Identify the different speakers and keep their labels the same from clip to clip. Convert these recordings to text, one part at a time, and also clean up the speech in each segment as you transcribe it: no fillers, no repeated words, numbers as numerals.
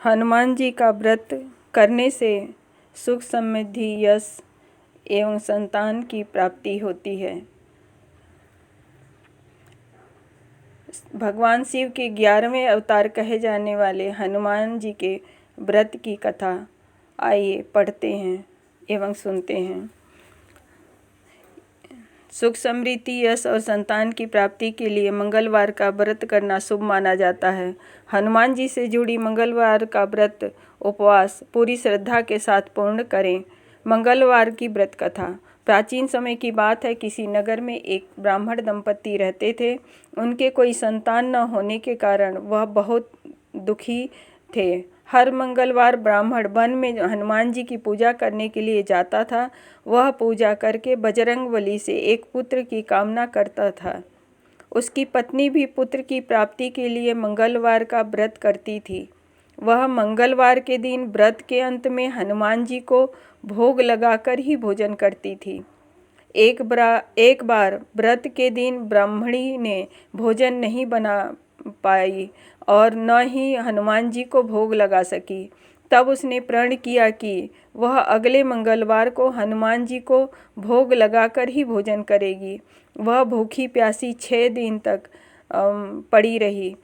Speaker 1: हनुमान जी का व्रत करने से सुख समृद्धि यश एवं संतान की प्राप्ति होती है। भगवान शिव के 11वें अवतार कहे जाने वाले हनुमान जी के व्रत की कथा आइए पढ़ते हैं एवं सुनते हैं। सुख समृद्धि यश और संतान की प्राप्ति के लिए मंगलवार का व्रत करना शुभ माना जाता है। हनुमान जी से जुड़ी मंगलवार का व्रत उपवास पूरी श्रद्धा के साथ पूर्ण करें। मंगलवार की व्रत कथा। प्राचीन समय की बात है, किसी नगर में एक ब्राह्मण दंपति रहते थे। उनके कोई संतान न होने के कारण वह बहुत दुखी थे। हर मंगलवार ब्राह्मण वन में हनुमान जी की पूजा करने के लिए जाता था। वह पूजा करके बजरंगबली से एक पुत्र की कामना करता था। उसकी पत्नी भी पुत्र की प्राप्ति के लिए मंगलवार का व्रत करती थी। वह मंगलवार के दिन व्रत के अंत में हनुमान जी को भोग लगाकर ही भोजन करती थी। एक बार व्रत के दिन ब्राह्मणी ने भोजन नहीं बना पाई और न ही हनुमान जी को भोग लगा सकी। तब उसने प्रण किया कि वह अगले मंगलवार को हनुमान जी को भोग लगाकर ही भोजन करेगी। वह भूखी प्यासी 6 दिन तक पड़ी रही।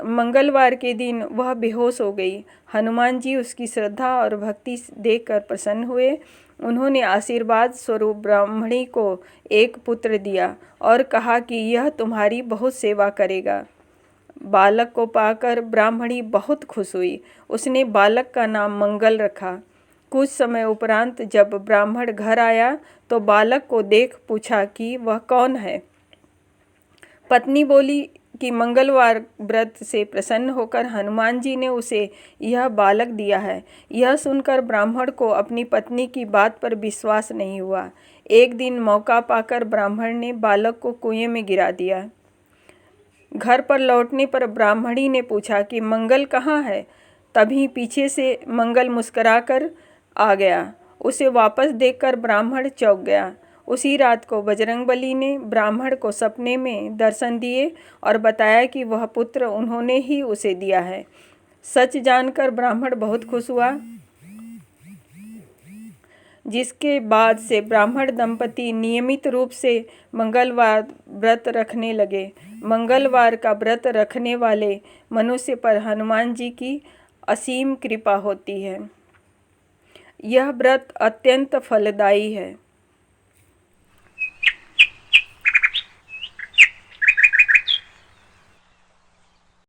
Speaker 1: मंगलवार के दिन वह बेहोश हो गई। हनुमान जी उसकी श्रद्धा और भक्ति देखकर प्रसन्न हुए। उन्होंने आशीर्वाद स्वरूप ब्राह्मणी को एक पुत्र दिया और कहा कि यह तुम्हारी बहुत सेवा करेगा। बालक को पाकर ब्राह्मणी बहुत खुश हुई। उसने बालक का नाम मंगल रखा। कुछ समय उपरांत जब ब्राह्मण घर आया तो बालक को देख पूछा कि वह कौन है। पत्नी बोली कि मंगलवार व्रत से प्रसन्न होकर हनुमान जी ने उसे यह बालक दिया है। यह सुनकर ब्राह्मण को अपनी पत्नी की बात पर विश्वास नहीं हुआ। एक दिन मौका पाकर ब्राह्मण ने बालक को कुएं में गिरा दिया। घर पर लौटने पर ब्राह्मणी ने पूछा कि मंगल कहाँ है। तभी पीछे से मंगल मुस्कुराकर आ गया। उसे वापस देखकर ब्राह्मण चौंक गया। उसी रात को बजरंगबली ने ब्राह्मण को सपने में दर्शन दिए और बताया कि वह पुत्र उन्होंने ही उसे दिया है। सच जानकर ब्राह्मण बहुत खुश हुआ, जिसके बाद से ब्राह्मण दंपति नियमित रूप से मंगलवार व्रत रखने लगे। मंगलवार का व्रत रखने वाले मनुष्य पर हनुमान जी की असीम कृपा होती है। यह व्रत अत्यंत फलदायी है।